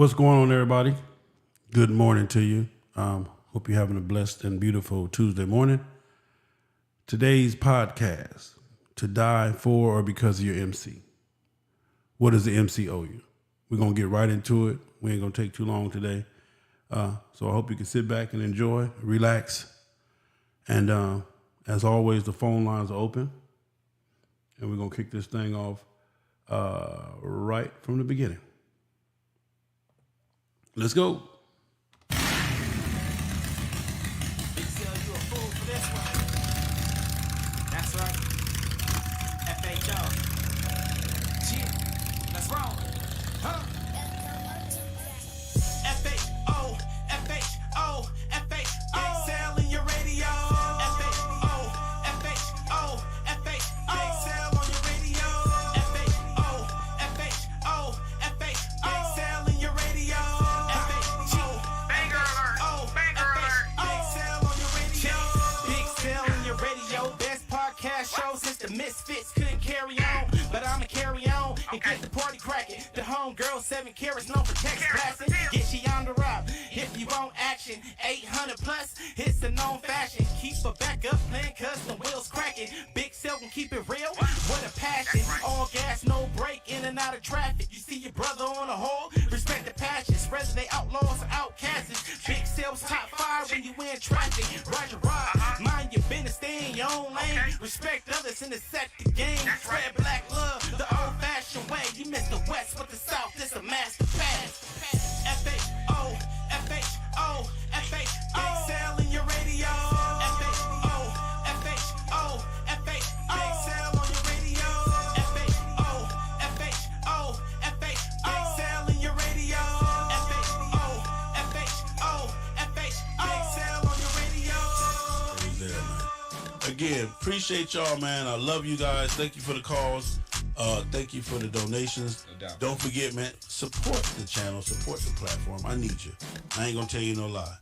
What's going on, everybody? Good morning to you. Hope you're having a blessed and beautiful Tuesday morning. Today's podcast, to die for or because of your MC. What does the MC owe you? We're going to get right into it. We ain't going to take too long today. So I hope you can sit back and enjoy, relax. And as always, the phone lines are open. And we're going to kick this thing off right from the beginning. Let's go. That's right. FHO. Yeah, let's roll. Huh? FHO, FHO, FHO. Sell in your radio. FHO, FHO, FHO. Sell on your radio. FHO, FHO, FHO. Sell in your radio. FHO, banger alert. Banger alert. Sell on your radio. Big sell in your radio. Best podcast show since the Misfits couldn't carry on. But I'ma carry on and get the party cracking. The homegirl 7 carats, no protects blasting. Get she on the route if you want action. 800 plus, it's the known fashion. Keep her back up playing cause the wheels cracking. Big Cell can keep it real, what a passion. All gas, no break, in and out of traffic. You see your brother on the hole, respect the passions. Whether they outlaws or outcasts. Big Cell's top 5 when you in traffic. Roger ride, mind your business, stay in your own lane. Respect others and accept the game. Spread black love the old-fashioned way. You miss the West, but the South is a master pass. FHO, FHO, FHO. Sell in your radio. FHO, FHO, FHO. Sell on your radio. FHO, FHO, FHO. Sell in your radio. FHO, FHO, FHO. Sell on your radio. Again, appreciate y'all, man. I love you guys. Thank you for the calls. Thank you for the donations. No doubt. Don't forget, man, support the channel, support the platform. I need you. I ain't gonna tell you no lie.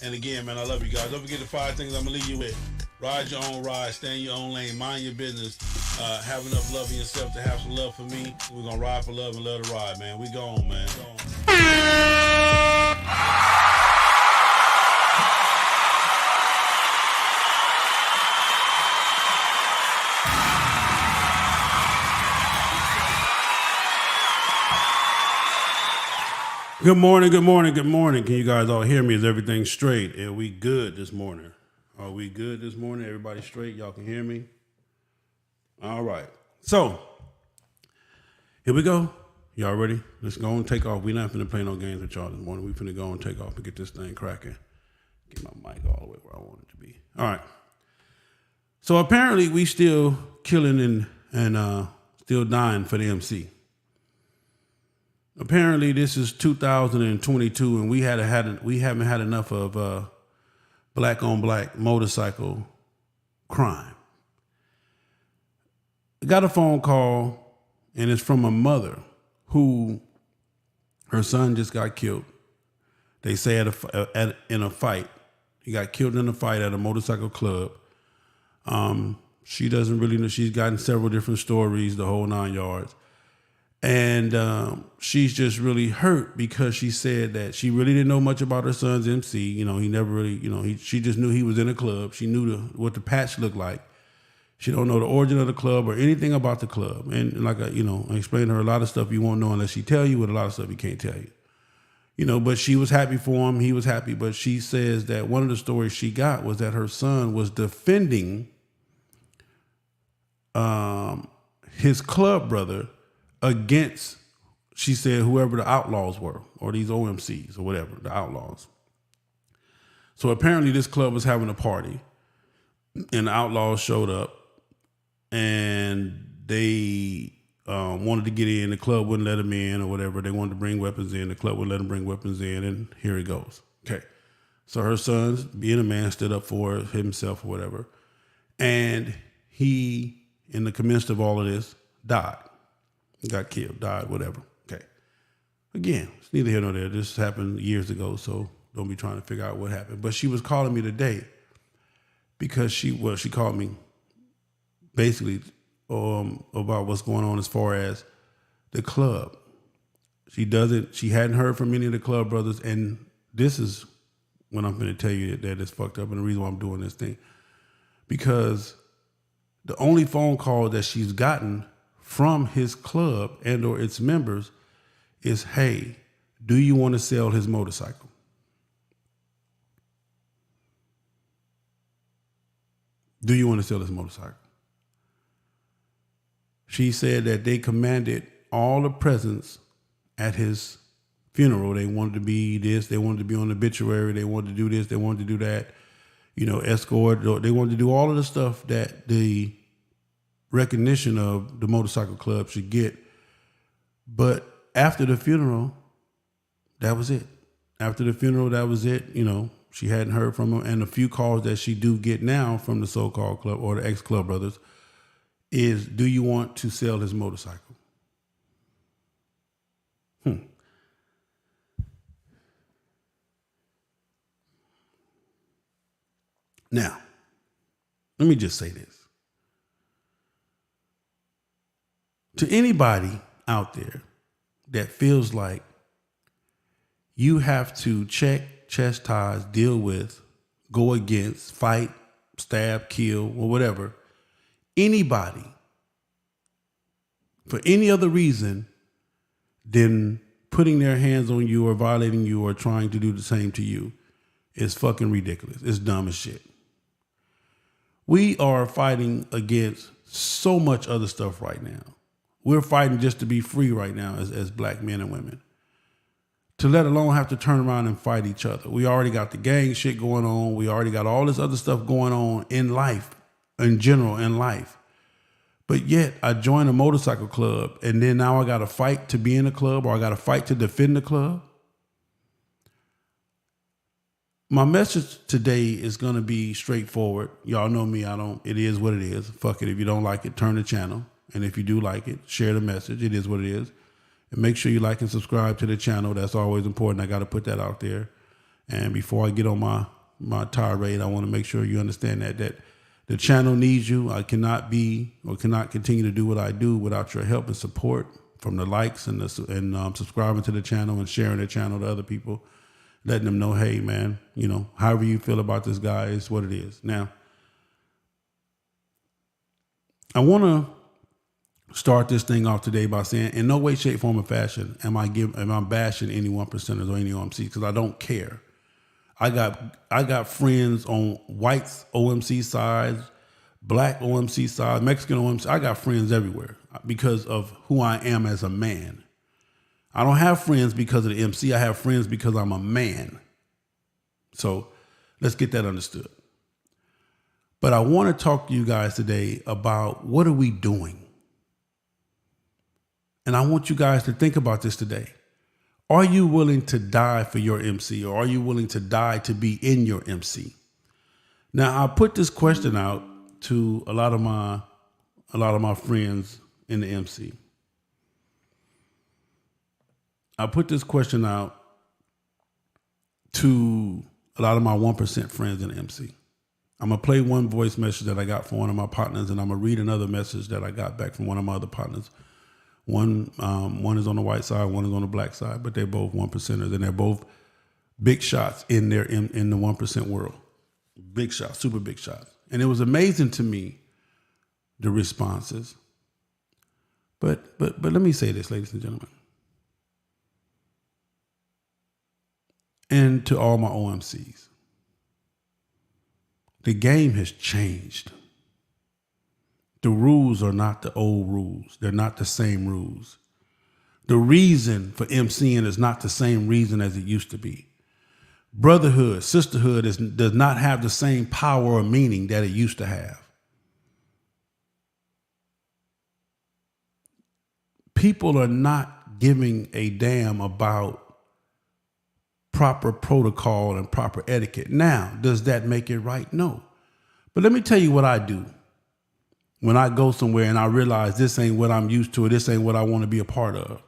And again, man, I love you guys. Don't forget the 5 things I'm gonna leave you with. Ride your own ride, stay in your own lane, mind your business, have enough love in yourself to have some love for me. We're gonna ride for love and love to ride, man. We gone, man. Good morning, good morning, good morning. Can you guys all hear me? Is everything straight? Are we good this morning? Are we good this morning? Everybody straight? Y'all can hear me? All right. So, here we go. Y'all ready? Let's go and take off. We're not finna play no games with y'all this morning. We finna go and take off and get this thing cracking. Get my mic all the way where I want it to be. All right. So, apparently, we still killing and still dying for the MC. Apparently, this is 2022, and we haven't had enough of black on black motorcycle crime. I got a phone call, and it's from a mother who her son just got killed. They say in a fight. He got killed in a fight at a motorcycle club. She doesn't really know. She's gotten several different stories, the whole 9 yards. And she's just really hurt because she said that she really didn't know much about her son's MC. You know, he never really, she just knew he was in a club. She knew what the patch looked like. She don't know the origin of the club or anything about the club. And like, I explained to her a lot of stuff you won't know unless she tell you, but a lot of stuff he can't tell you. But she was happy for him. He was happy. But she says that one of the stories she got was that her son was defending his club brother against, she said, whoever the outlaws were, or these OMCs or whatever, the outlaws. So apparently this club was having a party, and the outlaws showed up, and they wanted to get in. The club wouldn't let them in or whatever. They wanted to bring weapons in. The club wouldn't let them bring weapons in, and here it goes. Okay. So her son, being a man, stood up for himself or whatever, and he, in the midst of all of this, died. Got killed, died, whatever. Okay. Again, it's neither here nor there. This happened years ago, so don't be trying to figure out what happened. But she was calling me today because she called me basically about what's going on as far as the club. She hadn't heard from any of the club brothers, and this is when I'm going to tell you that it's fucked up, and the reason why I'm doing this thing, because the only phone call that she's gotten from his club and or its members is, hey, do you want to sell his motorcycle? Do you want to sell his motorcycle? She said that they commanded all the presents at his funeral. They wanted to be this, they wanted to be on the obituary, they wanted to do this, they wanted to do that, escort. They wanted to do all of the stuff that the recognition of the motorcycle club should get. But after the funeral, that was it. After the funeral, that was it. She hadn't heard from him. And the few calls that she do get now from the so-called club or the ex-club brothers is, do you want to sell his motorcycle? Now, let me just say this. To anybody out there that feels like you have to check, chastise, deal with, go against, fight, stab, kill, or whatever, anybody, for any other reason than putting their hands on you or violating you or trying to do the same to you, is fucking ridiculous. It's dumb as shit. We are fighting against so much other stuff right now. We're fighting just to be free right now as black men and women. To let alone have to turn around and fight each other. We already got the gang shit going on. We already got all this other stuff going on in life, in general, in life. But yet I joined a motorcycle club, and then now I got to fight to be in the club, or I got to fight to defend the club. My message today is going to be straightforward. Y'all know me. It is what it is. Fuck it. If you don't like it, turn the channel. And if you do like it, share the message. It is what it is. And make sure you like and subscribe to the channel. That's always important. I got to put that out there. And before I get on my tirade, I want to make sure you understand that the channel needs you. I cannot continue to do what I do without your help and support from the likes and subscribing to the channel and sharing the channel to other people, letting them know, hey, man, however you feel about this guy is what it is. Now, I want to start this thing off today by saying, in no way, shape, form, or fashion am I bashing any 1%ers or any OMCs, because I don't care. I got friends on white OMC sides, black OMC sides, Mexican OMC. I got friends everywhere because of who I am as a man. I don't have friends because of the MC. I have friends because I'm a man. So let's get that understood. But I want to talk to you guys today about what are we doing? And I want you guys to think about this today. Are you willing to die for your MC, or are you willing to die to be in your MC? Now, I put this question out to a lot of my friends in the MC. I put this question out to a lot of my 1% friends in the MC. I'm going to play one voice message that I got from one of my partners, and I'm going to read another message that I got back from one of my other partners. One is on the white side, one is on the black side, but they're both 1%ers, and they're both big shots in the 1% world. Big shots, super big shots. And it was amazing to me, the responses. But let me say this, ladies and gentlemen. And to all my OMCs, the game has changed. The rules are not the old rules. They're not the same rules. The reason for MCing is not the same reason as it used to be. Brotherhood, sisterhood does not have the same power or meaning that it used to have. People are not giving a damn about proper protocol and proper etiquette. Now, does that make it right? No. But let me tell you what I do. When I go somewhere and I realize this ain't what I'm used to, or this ain't what I want to be a part of,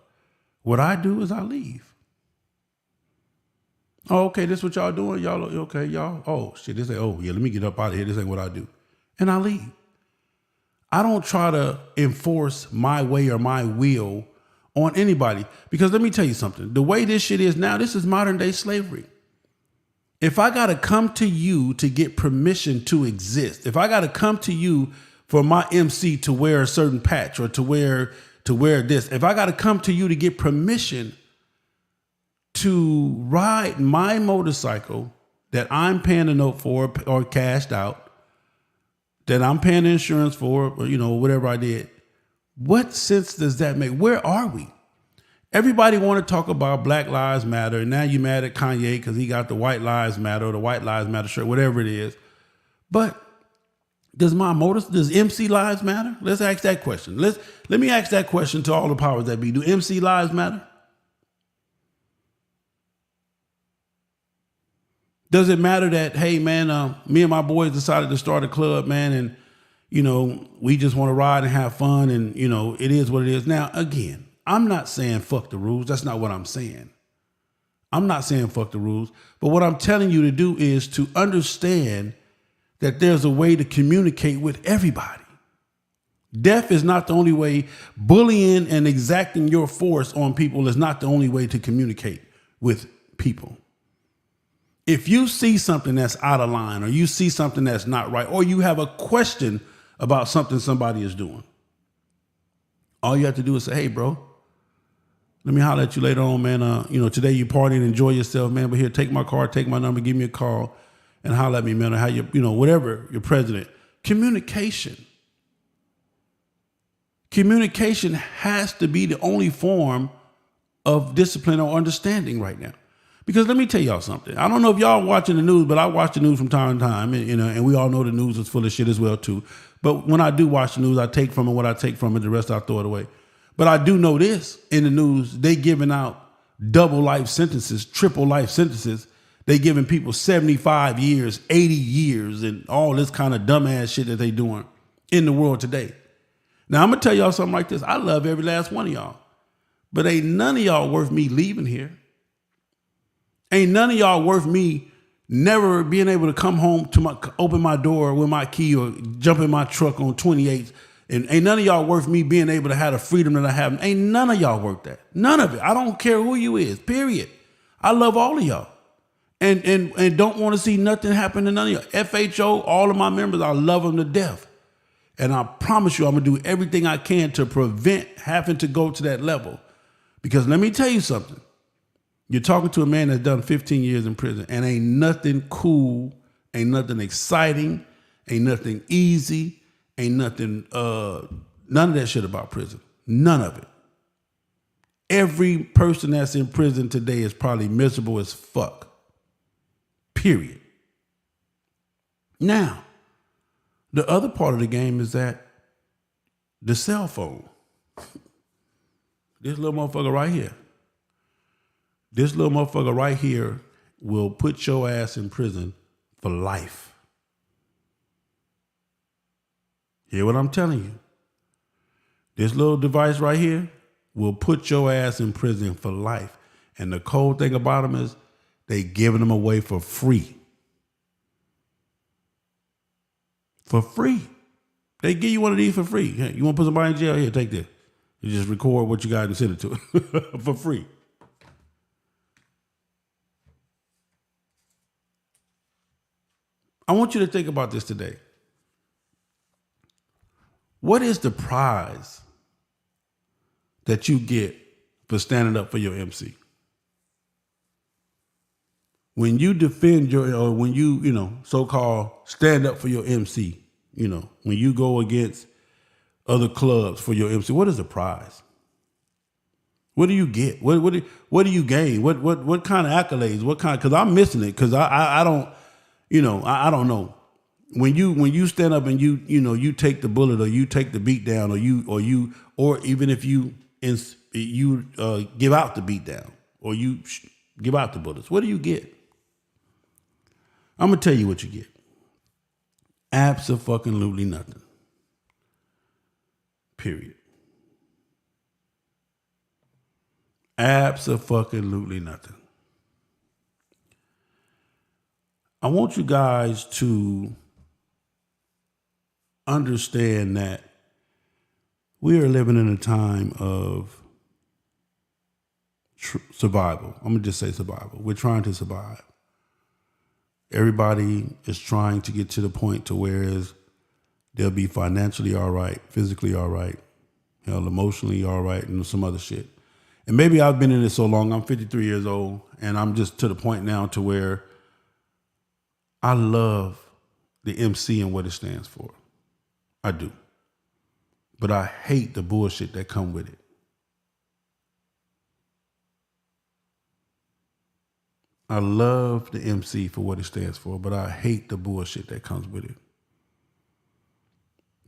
what I do is I leave. Oh, okay, this what y'all doing? Y'all, okay, y'all? Oh, shit, this ain't, oh, yeah, let me get up out of here. This ain't what I do. And I leave. I don't try to enforce my way or my will on anybody. Because let me tell you something. The way this shit is now, this is modern day slavery. If I got to come to you to get permission to exist, if I got to come to you for my MC to wear a certain patch or to wear this, if I got to come to you to get permission to ride my motorcycle that I'm paying a note for or cashed out, that I'm paying insurance for, or, whatever I did, what sense does that make? Where are we? Everybody want to talk about Black Lives Matter, and now you mad at Kanye because he got the White Lives Matter or the White Lives Matter shirt, whatever it is. But does MC lives matter? Let's ask that question. Let me ask that question to all the powers that be. Do MC lives matter? Does it matter that, hey man, me and my boys decided to start a club, man, and we just want to ride and have fun, and it is what it is. Now, again, I'm not saying fuck the rules. That's not what I'm saying. I'm not saying fuck the rules. But what I'm telling you to do is to understand that there's a way to communicate with everybody. Death is not the only way. Bullying and exacting your force on people is not the only way to communicate with people. If you see something that's out of line, or you see something that's not right, or you have a question about something somebody is doing, all you have to do is say, hey, bro, let me holler at you later on, man. Today you partying, enjoy yourself, man. But here, take my card, take my number, give me a call, and holler at me, man. Or how whatever, your president. Communication. Communication has to be the only form of discipline or understanding right now. Because let me tell y'all something. I don't know if y'all watching the news, but I watch the news from time to time, and we all know the news is full of shit as well too. But when I do watch the news, I take from it what I take from it. The rest I throw it away. But I do know this in the news, they giving out double life sentences, triple life sentences. They giving people 75 years, 80 years, and all this kind of dumbass shit that they doing in the world today. Now, I'm going to tell y'all something like this. I love every last one of y'all, but ain't none of y'all worth me leaving here. Ain't none of y'all worth me never being able to come home to open my door with my key or jump in my truck on 28th. And ain't none of y'all worth me being able to have the freedom that I have. Ain't none of y'all worth that. None of it. I don't care who you is, period. I love all of y'all. And don't want to see nothing happen to none of y'all. FHO, all of my members, I love them to death. And I promise you, I'm going to do everything I can to prevent having to go to that level. Because let me tell you something. You're talking to a man that's done 15 years in prison, and ain't nothing cool, ain't nothing exciting, ain't nothing easy, ain't nothing, none of that shit about prison. None of it. Every person that's in prison today is probably miserable as fuck. Period. Now, the other part of the game is that the cell phone. This little motherfucker right here. This little motherfucker right here will put your ass in prison for life. Hear what I'm telling you? This little device right here will put your ass in prison for life. And the cold thing about them is they giving them away for free. For free. They give you one of these for free. Hey, you want to put somebody in jail? Here, take this. You just record what you got and send it to it for free. I want you to think about this today. What is the prize that you get for standing up for your MC? When you defend or when you, so-called stand up for your MC, when you go against other clubs for your MC, what is the prize? What do you get? What do you gain? What kind of accolades? Because I'm missing it because I don't. I don't know. When you stand up and you take the bullet or you take the beat down or even if you give out the beat down or you give out the bullets, what do you get? I'm gonna tell you what you get. Abso-fucking-lutely nothing. Period. Abso-fucking-lutely nothing. I want you guys to understand that we are living in a time of survival. I'm going to just say survival. We're trying to survive. Everybody is trying to get to the point to where they'll be financially all right, physically all right, hell, emotionally all right, and some other shit. And maybe I've been in it so long, I'm 53 years old, and I'm just to the point now to where I love the MC and what it stands for. I do. But I hate the bullshit that come with it. I love the MC for what it stands for, but I hate the bullshit that comes with it.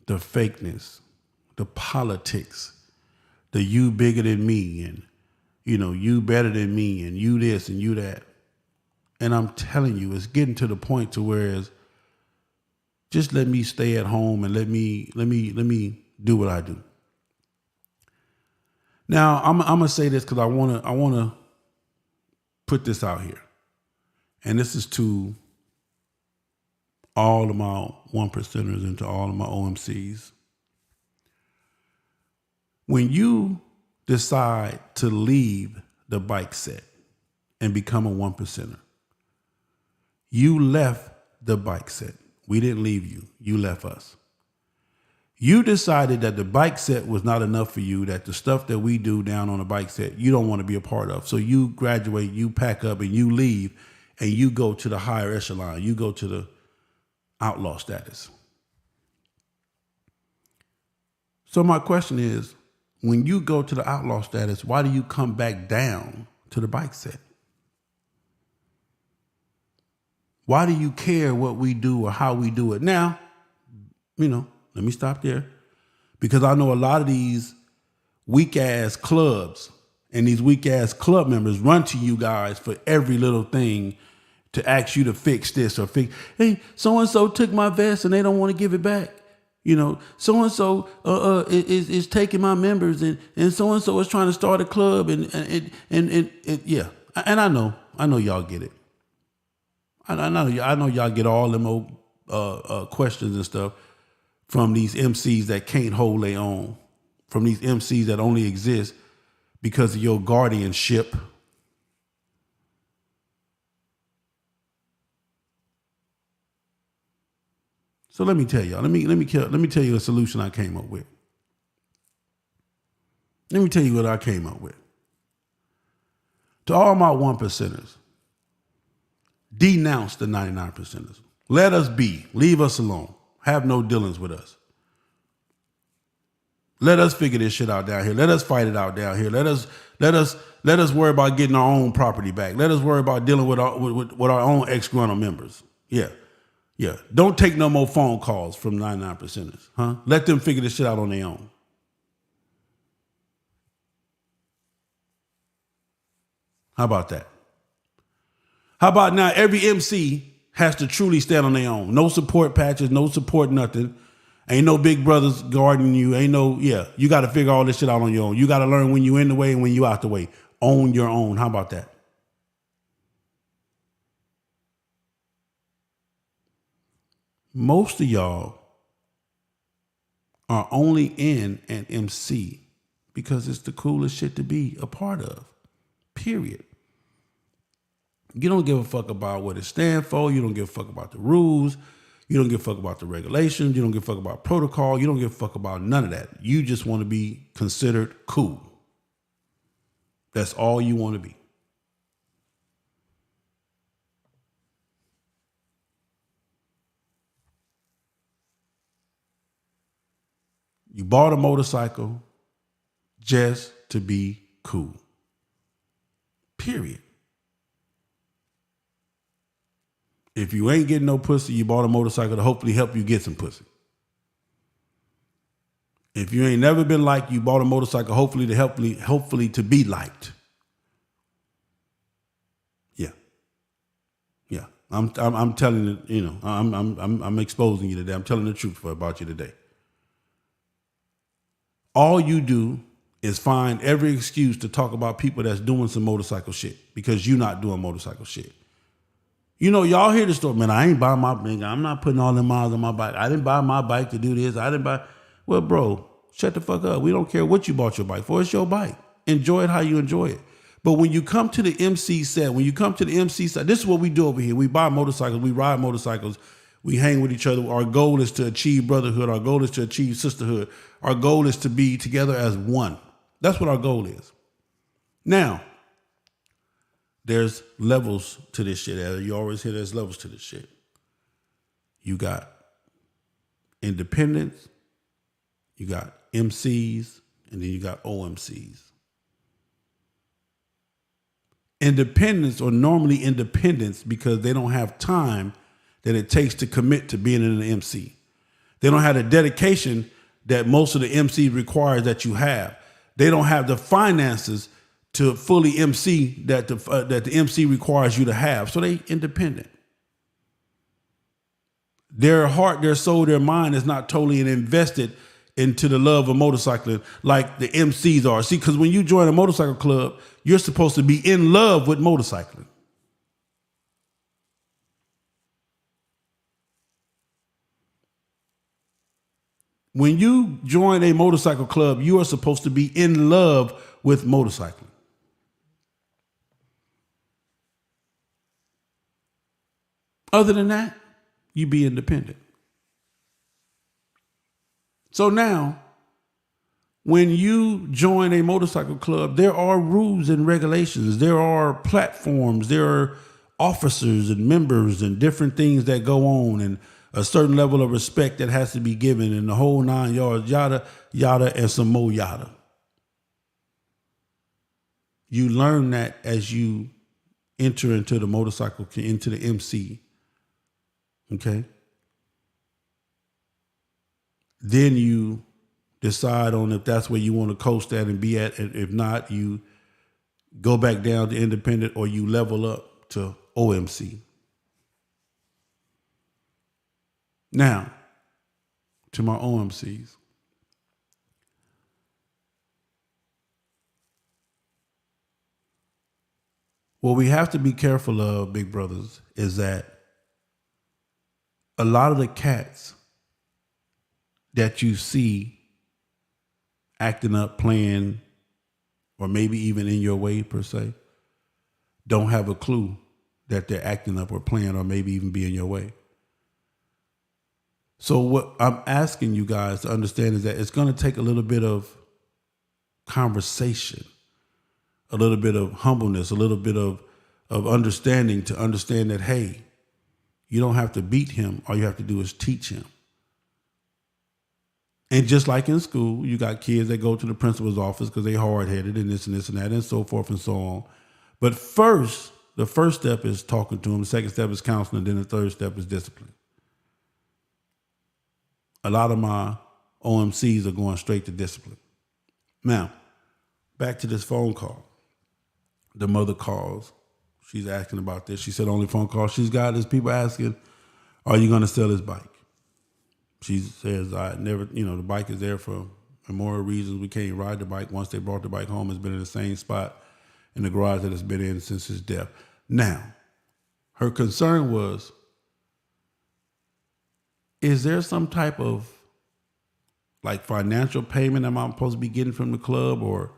The fakeness, the politics, the you bigger than me, and you better than me, and you this and you that. And I'm telling you, it's getting to the point to where just let me stay at home and let me do what I do. Now I'm gonna say this because I wanna put this out here. And this is to all of my 1%ers and to all of my OMCs. When you decide to leave the bike set and become a 1%er, you left the bike set. We didn't leave you. You left us. You decided that the bike set was not enough for you, that the stuff that we do down on the bike set, you don't want to be a part of. So you graduate, you pack up, and you leave, and you go to the higher echelon. You go to the outlaw status. So my question is, when you go to the outlaw status, why do you come back down to the bike set? Why do you care what we do or how we do it? Now, let me stop there, because I know a lot of these weak ass clubs and these weak ass club members run to you guys for every little thing to ask you to fix this or fix. Hey, so-and-so took my vest and they don't want to give it back. So-and-so is taking my members and so-and-so is trying to start a club and yeah. And I know y'all get it. I know y'all get all them old questions and stuff from these MCs that can't hold their own, from these MCs that only exist because of your guardianship. So let me tell y'all. Let me tell you a solution I came up with. Let me tell you what I came up with. To all my 1%ers, denounce the 99%ers. Let us be. Leave us alone. Have no dealings with us. Let us figure this shit out down here. Let us fight it out down here. Let us worry about getting our own property back. Let us worry about dealing with our own ex-grunnel members. Yeah. Don't take no more phone calls from 99%ers. Huh? Let them figure this shit out on their own. How about that? How about now every MC has to truly stand on their own. No support patches, no support nothing. Ain't no big brothers guarding you. You got to figure all this shit out on your own. You got to learn when you in the way and when you out the way. Own your own. How about that? Most of y'all are only in an MC because it's the coolest shit to be a part of. Period. You don't give a fuck about what it stands for. You don't give a fuck about the rules. You don't give a fuck about the regulations. You don't give a fuck about protocol. You don't give a fuck about none of that. You just want to be considered cool. That's all you want to be. You bought a motorcycle just to be cool. Period. If you ain't getting no pussy, you bought a motorcycle to hopefully help you get some pussy. If you ain't never been liked, you bought a motorcycle hopefully to be liked. Yeah. I'm telling you, I'm exposing you today. I'm telling the truth about you today. All you do is find every excuse to talk about people that's doing some motorcycle shit because you're not doing motorcycle shit. Y'all hear the story, man, I ain't buy my thing. I'm not putting all them miles on my bike. I didn't buy my bike to do this. Well, bro, shut the fuck up. We don't care what you bought your bike for. It's your bike. Enjoy it how you enjoy it. But when you come to the MC set, this is what we do over here. We buy motorcycles, we ride motorcycles, we hang with each other. Our goal is to achieve brotherhood. Our goal is to achieve sisterhood. Our goal is to be together as one. That's what our goal is. Now, there's levels to this shit. You always hear there's levels to this shit. You got independents, you got MCs, and then you got OMCs. Independents are normally independents because they don't have time that it takes to commit to being an MC. They don't have the dedication that most of the MCs requires that you have. They don't have the finances to fully MC that the MC requires you to have. So they independent. Their heart, their soul, their mind is not totally invested into the love of motorcycling like the MCs are. See, because when you join a motorcycle club, you're supposed to be in love with motorcycling. When you join a motorcycle club, you are supposed to be in love with motorcycling. Other than that, you be independent. So now, when you join a motorcycle club, there are rules and regulations. There are platforms. There are officers and members and different things that go on, and a certain level of respect that has to be given, and the whole 9 yards, yada, yada, and some more yada. You learn that as you enter into the motorcycle, into the MC. Okay? Then you decide on if that's where you want to coast at and be at. And if not, you go back down to independent or you level up to OMC. Now, to my OMCs. What we have to be careful of, big brothers, is that a lot of the cats that you see acting up, playing, or maybe even in your way per se, don't have a clue that they're acting up or playing or maybe even be in your way. So what I'm asking you guys to understand is that it's going to take a little bit of conversation, a little bit of humbleness, a little bit of understanding to understand that, hey, you don't have to beat him. All you have to do is teach him. And just like in school, you got kids that go to the principal's office because they hard-headed and this and this and that and so forth and so on. But first, the first step is talking to them. The second step is counseling. Then the third step is discipline. A lot of my OMCs are going straight to discipline. Now, back to this phone call. The mother calls. She's asking about this. She said only phone call she's got is people asking, are you going to sell his bike? She says, I never, the bike is there for immoral reasons. We can't ride the bike. Once they brought the bike home, it's been in the same spot in the garage that it's been in since his death. Now, her concern was, is there some type of like financial payment am I supposed to be getting from the club, or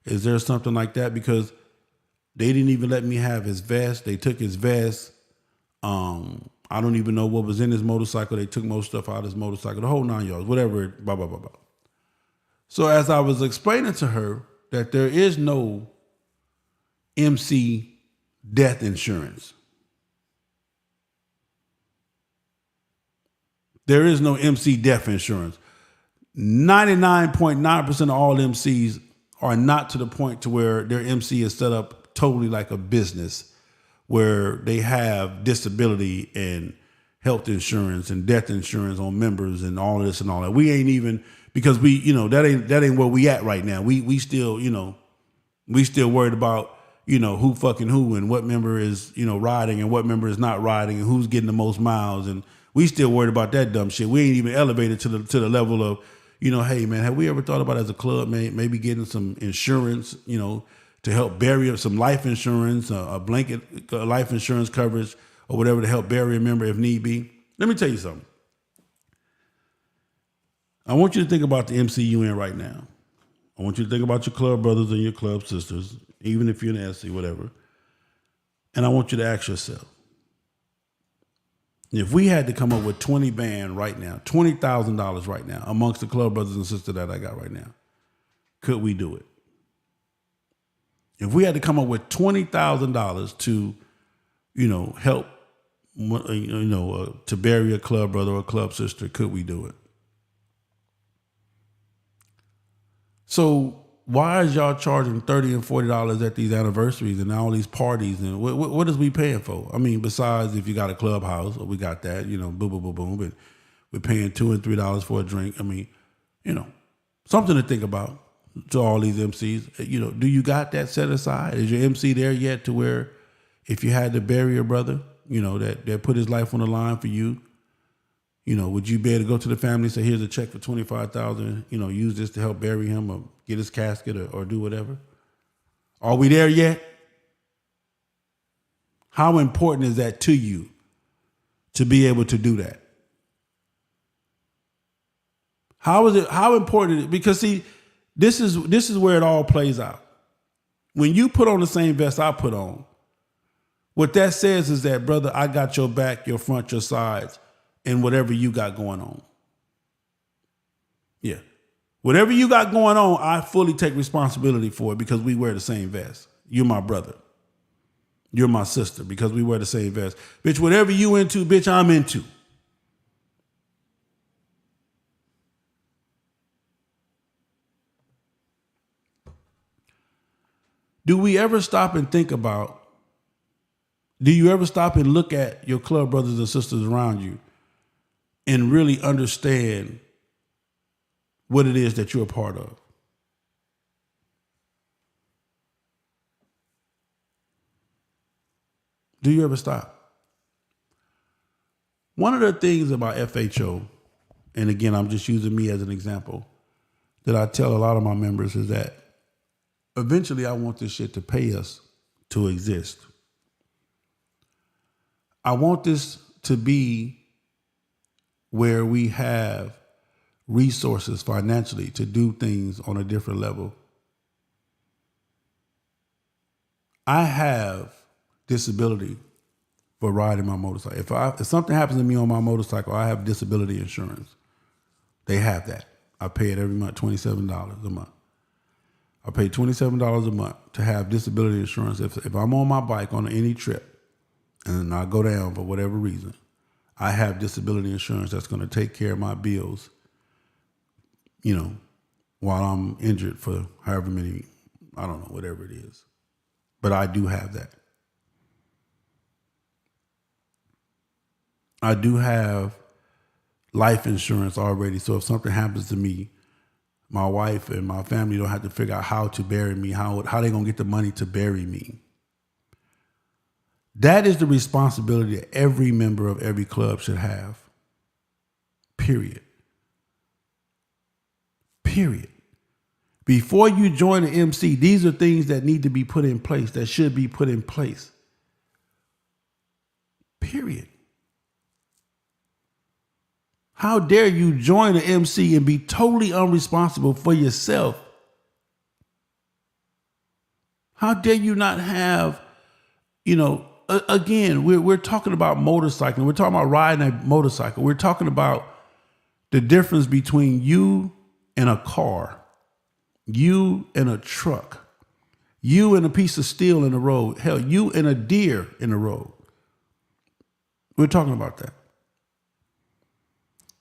is there something like that? Because they didn't even let me have his vest. They took his vest. I don't even know what was in his motorcycle. They took most stuff out of his motorcycle, the whole 9 yards, whatever, blah, blah, blah, blah. So as I was explaining to her that there is no MC death insurance. There is no MC death insurance. 99.9% of all MCs are not to the point to where their MC is set up totally like a business where they have disability and health insurance and death insurance on members and all of this and all that. We ain't even, because we, that ain't where we at right now. We still, we still worried about, who fucking who and what member is, riding and what member is not riding and who's getting the most miles. And we still worried about that dumb shit. We ain't even elevated to the level of, hey man, have we ever thought about as a club, maybe getting some insurance, to help bury up some life insurance, a blanket life insurance coverage or whatever to help bury a member if need be. Let me tell you something. I want you to think about the MC you in right now. I want you to think about your club brothers and your club sisters. even if you're in the SC, whatever. And I want you to ask yourself, if we had to come up with 20 band right now, $20,000 right now, amongst the club brothers and sisters that I got right now, could we do it? If we had to come up with $20,000 to, help, to bury a club brother or a club sister, could we do it? So why is y'all charging $30 and $40 at these anniversaries and all these parties? And what is we paying for? I mean, besides if you got a clubhouse, or we got that, boom, boom, boom, boom, but we're paying $2 and $3 for a drink. I mean, something to think about to all these MCs. Do you got that set aside? Is your MC there yet to where if you had to bury your brother, that put his life on the line for you, would you be able to go to the family and say, here's a check for $25,000, use this to help bury him or get his casket or do whatever? Are we there yet? How important is that to you to be able to do that? How important is it? Because see, this is where it all plays out. When you put on the same vest I put on, what that says is that, brother, I got your back, your front, your sides, and whatever you got going on. Yeah. Whatever you got going on, I fully take responsibility for it because we wear the same vest. You're my brother. You're my sister because we wear the same vest. Bitch, whatever you into, bitch, I'm into. Do you ever stop and look at your club brothers and sisters around you and really understand what it is that you're a part of? Do you ever stop? One of the things about FHO, and again, I'm just using me as an example, that I tell a lot of my members is that eventually I want this shit to pay us to exist. I want this to be where we have resources financially to do things on a different level. I have disability for riding my motorcycle. If something happens to me on my motorcycle, I have disability insurance. They have that. I pay it every month, $27 a month. I pay $27 a month to have disability insurance. If I'm on my bike on any trip and I go down for whatever reason, I have disability insurance that's going to take care of my bills, while I'm injured for however many, I don't know, whatever it is. But I do have that. I do have life insurance already. So if something happens to me, my wife and my family don't have to figure out how to bury me, how they going to get the money to bury me. That is the responsibility that every member of every club should have. Period. Before you join an MC, these are things that need to be put in place, that should be put in place. Period. How dare you join an MC and be totally unresponsible for yourself? How dare you not have, again, we're talking about motorcycling. We're talking about riding a motorcycle. We're talking about the difference between you and a car, you and a truck, you and a piece of steel in the road, hell, you and a deer in the road. We're talking about that.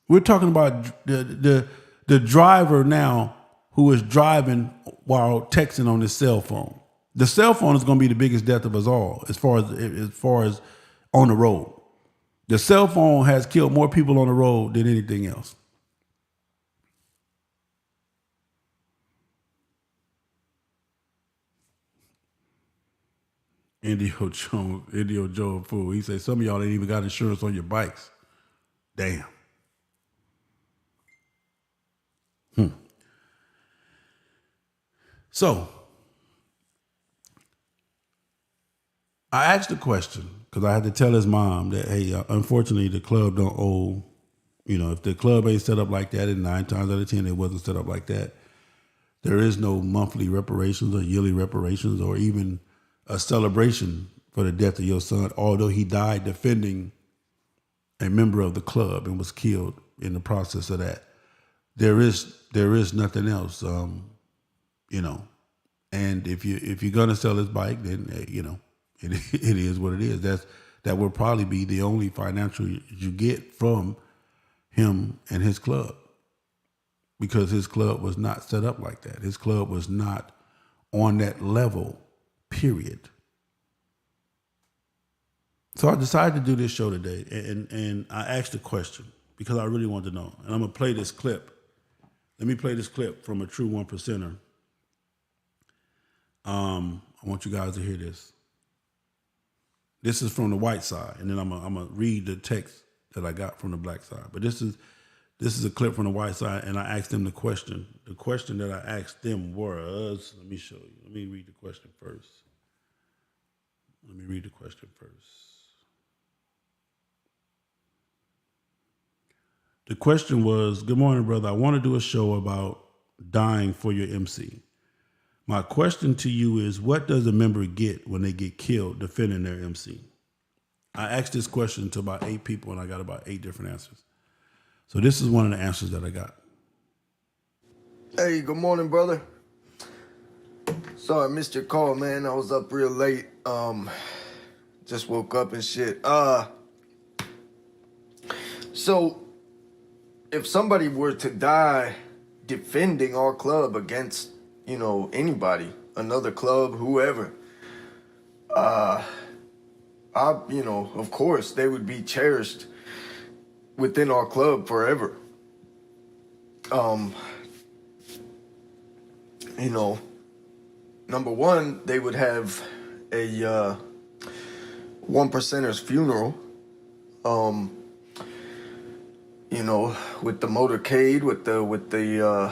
We're talking about the driver now who is driving while texting on his cell phone. The cell phone is going to be the biggest death of us all as far as on the road. The cell phone has killed more people on the road than anything else. Indio Joe a fool. He said some of y'all ain't even got insurance on your bikes. Damn. So I asked the question because I had to tell his mom that, hey, unfortunately the club don't owe, if the club ain't set up like that, and 9 times out of 10 it wasn't set up like that, There is no monthly reparations or yearly reparations or even a celebration for the death of your son, although he died defending a member of the club and was killed in the process of that. There is nothing else, you know. And if you're gonna sell his bike, then you know it is what it is. That will probably be the only financial you get from him and his club, because his club was not set up like that. His club was not on that level, period. So I decided to do this show today, and I asked a question because I really wanted to know. And I'm going to play this clip. Let me play this clip from a true one percenter. I want you guys to hear this. This is from the white side, and then I'm gonna read the text that I got from the black side. But this is a clip from the white side, and I asked them the question. The question that I asked them was, let me show you. Let me read the question first. The question was, good morning, brother. I want to do a show about dying for your MC. My question to you is, what does a member get when they get killed defending their MC? I asked this question to about 8 people, and I got about 8 different answers. So this is one of the answers that I got. Hey, good morning, brother. Sorry I missed your call, man. I was up real late. Just woke up and shit. So if somebody were to die defending our club against, you know, anybody, another club, whoever, you know, of course they would be cherished within our club forever. You know, number one, they would have a one percenter's funeral. You know, with the motorcade, with the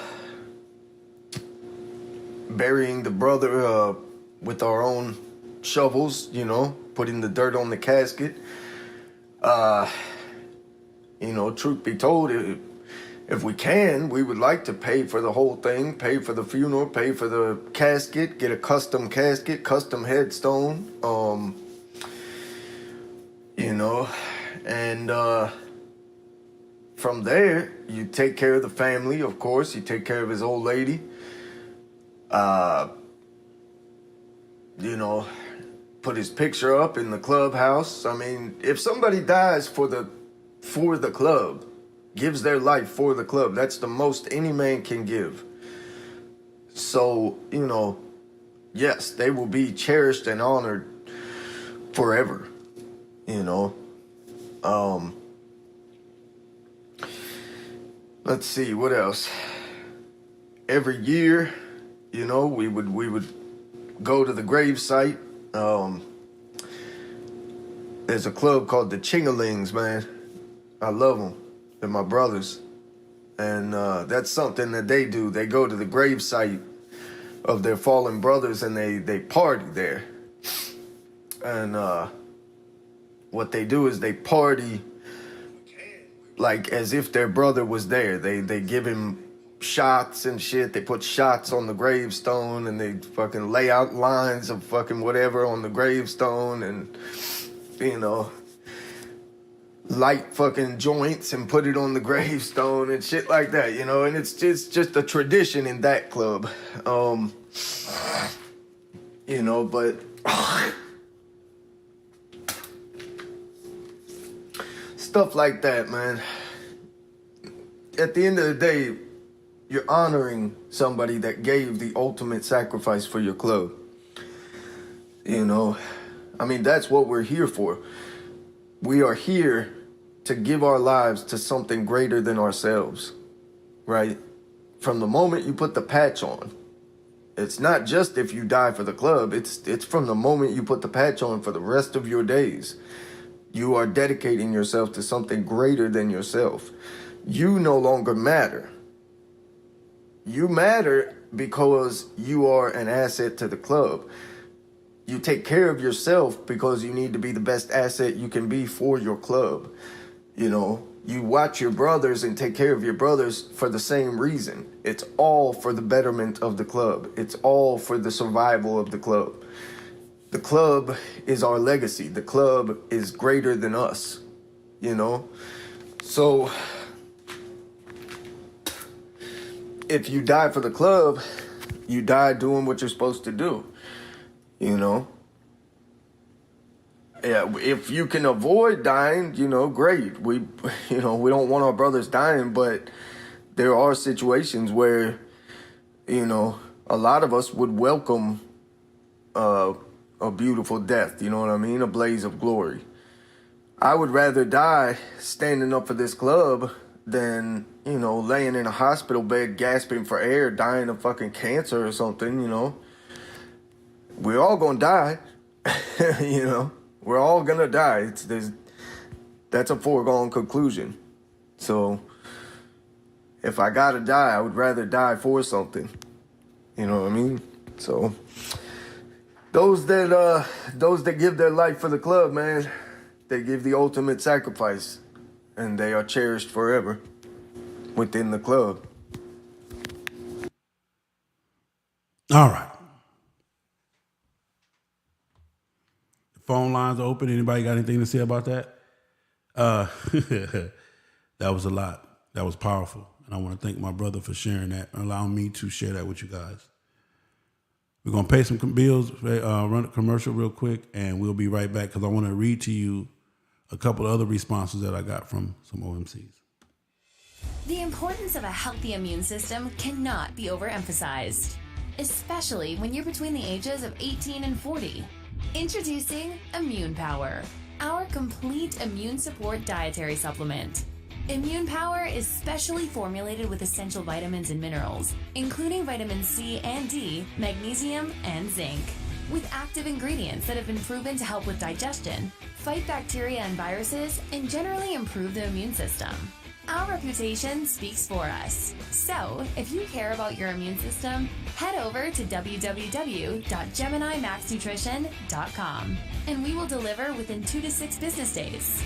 burying the brother with our own shovels, you know, putting the dirt on the casket. You know, truth be told, if we can, we would like to pay for the whole thing, pay for the funeral, pay for the casket, get a custom casket, custom headstone, you know, and from there, you take care of the family, of course, you take care of his old lady, you know, put his picture up in the clubhouse. I mean, if somebody dies for the club, gives their life for the club, that's the most any man can give. So, you know, yes, they will be cherished and honored forever, you know. Let's see, what else? Every year, you know, we would go to the grave site. There's a club called the Chingalings, man. I love them. They're my brothers. And that's something that they do. They go to the grave site of their fallen brothers and they party there. And what they do is they party like as if their brother was there. They give him shots and shit. They put shots on the gravestone and they fucking lay out lines of fucking whatever on the gravestone and, you know, light fucking joints and put it on the gravestone and shit like that, you know. And it's just a tradition in that club, you know. But stuff like that, man. At the end of the day, you're honoring somebody that gave the ultimate sacrifice for your club. You know, I mean, that's what we're here for. We are here to give our lives to something greater than ourselves, right? From the moment you put the patch on, it's not just if you die for the club, it's from the moment you put the patch on for the rest of your days. You are dedicating yourself to something greater than yourself. You no longer matter. You matter because you are an asset to the club. You take care of yourself because you need to be the best asset you can be for your club. You know, You watch your brothers and take care of your brothers for the same reason. It's all for the betterment of the club. It's all for the survival of the club. The club is our legacy. The club is greater than us, you know? So if you die for the club, you die doing what you're supposed to do, you know? Yeah, if you can avoid dying, you know, great. We don't want our brothers dying, but there are situations where, you know, a lot of us would welcome a beautiful death, you know what I mean? A blaze of glory. I would rather die standing up for this club than, you know, laying in a hospital bed gasping for air, dying of fucking cancer or something, you know? We're all gonna die, you know? We're all gonna die. That's a foregone conclusion. So if I gotta die, I would rather die for something. You know what I mean? So those that give their life for the club, man, they give the ultimate sacrifice, and they are cherished forever within the club. All right. Phone lines are open. Anybody got anything to say about that? That was a lot. That was powerful. And I want to thank my brother for sharing that and allowing me to share that with you guys. We're going to pay some bills, run a commercial real quick, and we'll be right back because I want to read to you a couple of other responses that I got from some OMCs. The importance of a healthy immune system cannot be overemphasized, especially when you're between the ages of 18 and 40. Introducing Immune Power, our complete immune support dietary supplement. Immune Power is specially formulated with essential vitamins and minerals, including vitamin C and D, magnesium, and zinc. With active ingredients that have been proven to help with digestion, fight bacteria and viruses, and generally improve the immune system. Our reputation speaks for us. So, if you care about your immune system, head over to www.geminimaxnutrition.com and we will deliver within 2 to 6 business days.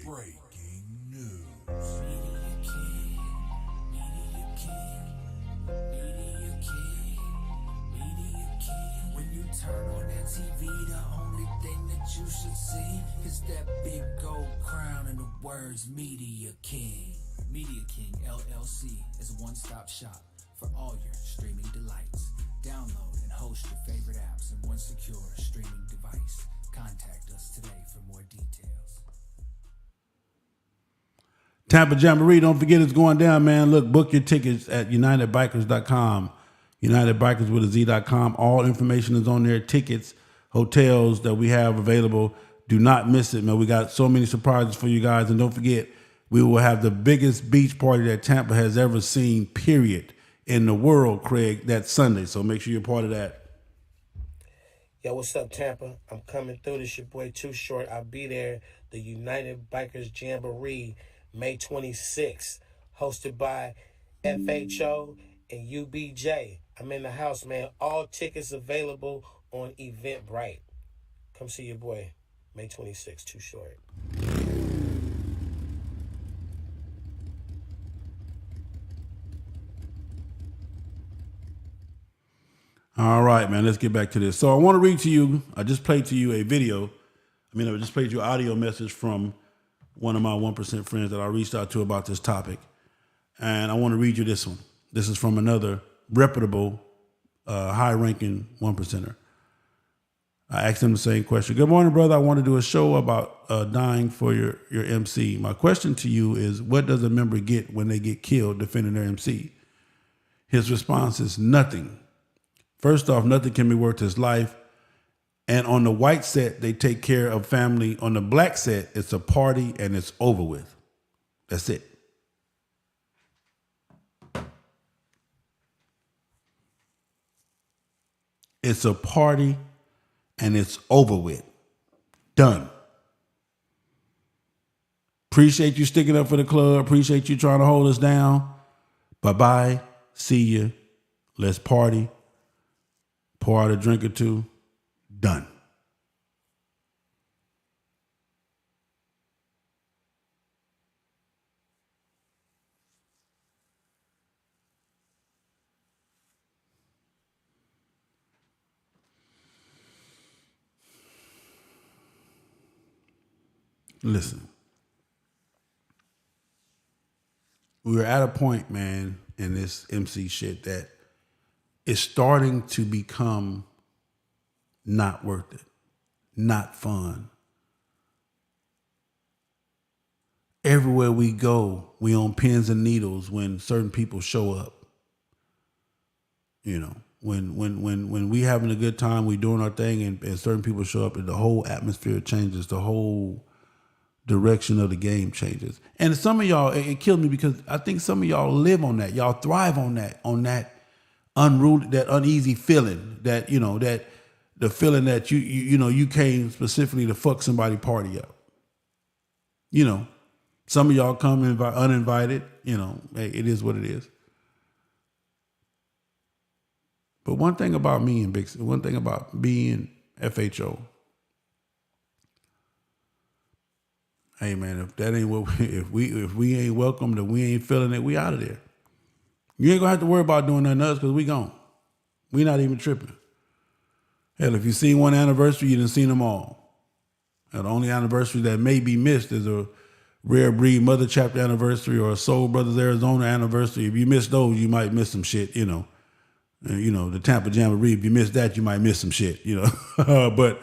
Breaking news. When you turn on that TV, the only thing that you should see is that big gold crown and the words Media King. Media King LLC is a one-stop shop for all your streaming delights. Download and host your favorite apps in one secure streaming device. Contact us today for more details. Tampa Jamboree, don't forget it's going down, man. Look, book your tickets at UnitedBikers.com. UnitedBikers with a Z.com. All information is on there. Tickets, hotels that we have available. Do not miss it, man. We got so many surprises for you guys. And don't forget, we will have the biggest beach party that Tampa has ever seen, period, in the world, Craig, that Sunday. So make sure you're part of that. Yo, what's up, Tampa? I'm coming through. This your boy Too Short. I'll be there. The United Bikers Jamboree, May 26th, hosted by FHO and UBJ. I'm in the house, man. All tickets available on Eventbrite. Come see your boy, May 26th, Too Short. All right, man, let's get back to this. So I want to read to you, I just played to you a video. I just played you an audio message from one of my 1% friends that I reached out to about this topic. And I want to read you this one. This is from another reputable, high-ranking 1%er. I asked him the same question. Good morning, brother. I want to do a show about dying for your MC. My question to you is, what does a member get when they get killed defending their MC? His response is nothing. First off, nothing can be worth his life. And on the white set, they take care of family. On the black set, it's a party and it's over with. That's it. It's a party and it's over with. Done. Appreciate you sticking up for the club. Appreciate you trying to hold us down. Bye-bye. See you. Let's party. Pour out a drink or two. Done. Listen, we're at a point, man, in this MC shit that it's starting to become not worth it, not fun. Everywhere we go, we on pins and needles when certain people show up. You know, when we having a good time, we doing our thing, and certain people show up, and the whole atmosphere changes, the whole direction of the game changes. And some of y'all, it killed me because I think some of y'all live on that. Y'all thrive on that unruly, that uneasy feeling, that, you know, that the feeling that you came specifically to fuck somebody party up. You know, some of y'all come uninvited, you know, hey, it is what it is. But one thing about me and one thing about being FHO, hey man, if that ain't what if we ain't welcome, then we ain't feeling it, we out of there. You ain't gonna have to worry about doing nothing else because we gone. We not even tripping. Hell, if you seen one anniversary, you done seen them all. Now, the only anniversary that may be missed is a Rare Breed Mother Chapter anniversary or a Soul Brothers Arizona anniversary. If you miss those, you might miss some shit, you know. And, you know, the Tampa Jamboree, if you miss that, you might miss some shit, you know. But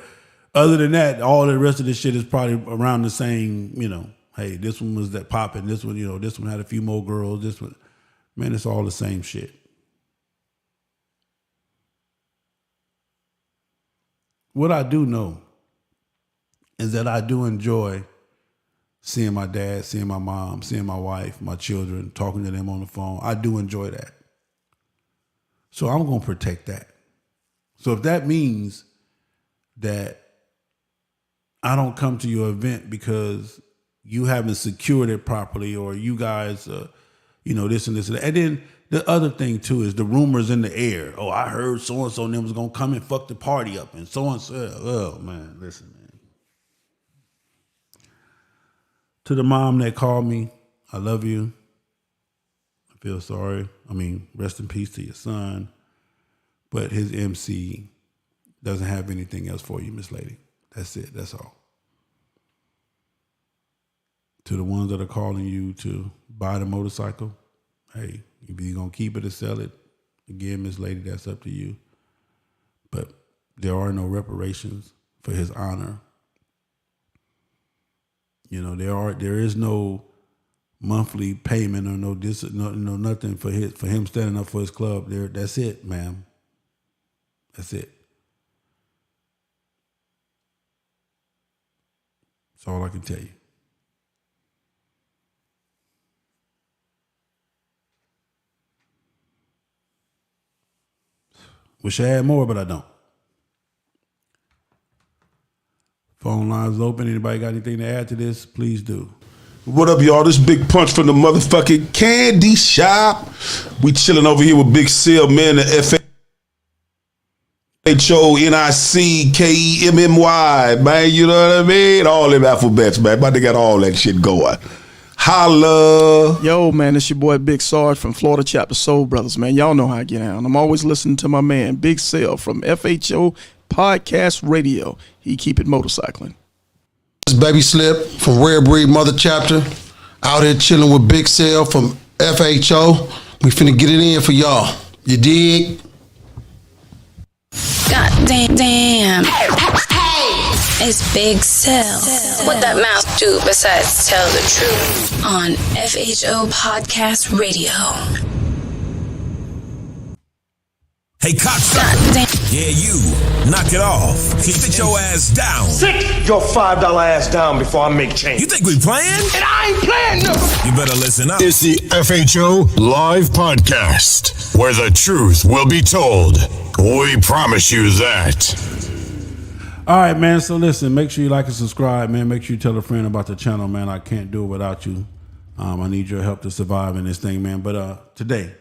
other than that, all the rest of this shit is probably around the same, you know, hey, this one was that popping, this one, you know, this one had a few more girls, this one, man, it's all the same shit. What I do know is that I do enjoy seeing my dad, seeing my mom, seeing my wife, my children, talking to them on the phone. I do enjoy that. So I'm going to protect that. So if that means that I don't come to your event because you haven't secured it properly, or you guys, you know, this and this and that. And then the other thing too is the rumors in the air. Oh, I heard so-and-so and them was going to come and fuck the party up, and so-and-so. Oh man, listen, man. To the mom that called me, I love you. I feel sorry. I mean, rest in peace to your son. But his MC doesn't have anything else for you, Miss Lady. That's it. That's all. To the ones that are calling you to buy the motorcycle, hey, if you're going to keep it or sell it, again, Miss Lady, that's up to you. But there are no reparations for his honor. You know, there is no monthly payment or no nothing for him standing up for his club. That's it, ma'am. That's it. That's all I can tell you. Wish I had more, but I don't. Phone lines open. Anybody got anything to add to this? Please do. What up, y'all? This Big Punch from the motherfucking candy shop. We chilling over here with Big Seal, man, the FHONICKEMMY, man. You know what I mean? All them alphabets, man. But they got all that shit going. Holla. Yo, man, it's your boy Big Sarge from Florida Chapter Soul Brothers, man. Y'all know how I get down. I'm always listening to my man, Big Seal from FHO Podcast Radio. He keep it motorcycling. This is Baby Slip from Rare Breed Mother Chapter. Out here chilling with Big Cell from FHO. We finna get it in for y'all. You dig? God damn. It's Big Cell. What that mouth do besides tell the truth on FHO Podcast Radio. Hey, cocksucker. Yeah, you. Knock it off. Sit your ass down. Sit your $5 ass down before I make change. You think we playing? And I ain't playing, no. You better listen up. It's the FHO Live Podcast, where the truth will be told. We promise you that. All right, man. So listen, make sure you like and subscribe, man. Make sure you tell a friend about the channel, man. I can't do it without you. I need your help to survive in this thing, man. But today,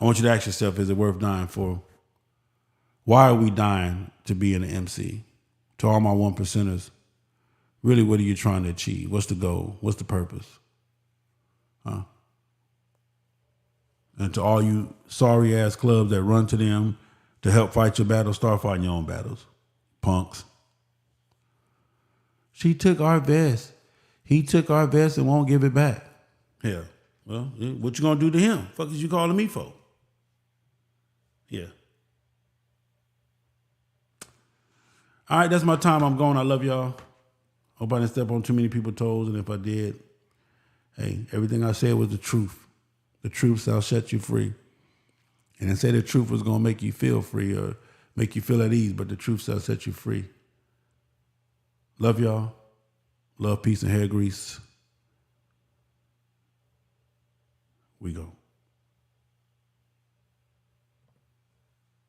I want you to ask yourself, is it worth dying for Why are we dying to be an MC? To all my one percenters, really, what are you trying to achieve? What's the goal? What's the purpose? Huh? And to all you sorry ass clubs that run to them to help fight your battles, start fighting your own battles. Punks. She took our vest. He took our vest and won't give it back. Yeah. Well, what you gonna do to him? Fuck is you calling me for? Yeah. All right, that's my time. I'm going. I love y'all. Hope I didn't step on too many people's toes, and if I did, hey, everything I said was the truth. The truth shall set you free. And I say the truth was gonna make you feel free or make you feel at ease, but the truth shall set you free. Love y'all. Love, peace, and hair grease. We go.